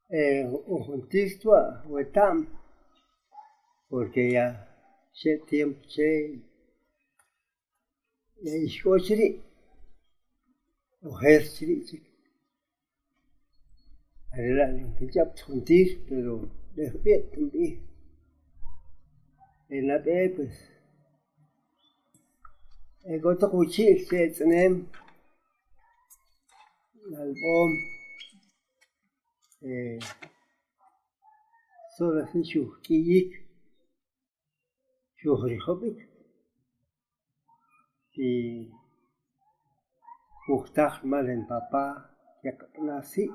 Ujuntistua, huetam, porque ya se tiempo se ishkochiri, ujerchiri, arela que ya juntis, pero después también. En la B, pues, el goto cuchil se tenem, el album, solo así chukiyik, chukrihobik, y bustar mal en papá, ya nací,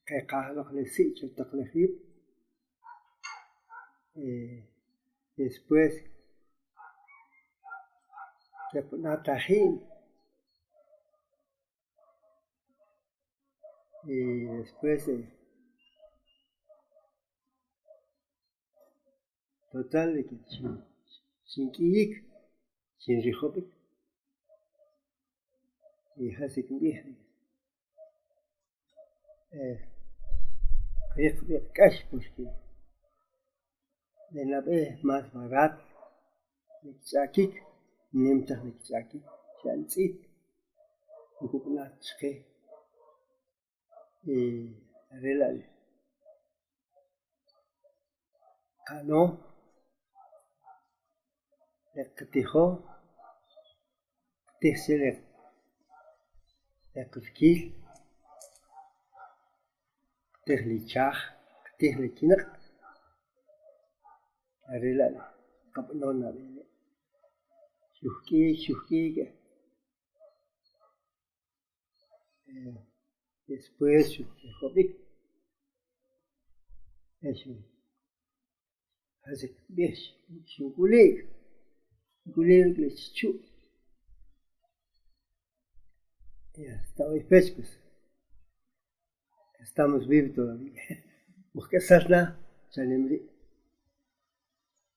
que carlos le sí, chutaklegib, después, que natajin, y después, total de que sin kiyik, sin rihobik, y así que bien, creo que cash, porque de la vez más barato, nixakik, nimtah nixakik, xantzit, ukupnachke, y arelal, kano, ektijo, tixelek, ektkil, tixlichaj, tixlichinak, arelal, kapnona vele, shuki, después, jobik, eso, hace bien, shukulik, le chichu, ya está hoy pescos, estamos vivos todavía, porque sarna, salimri.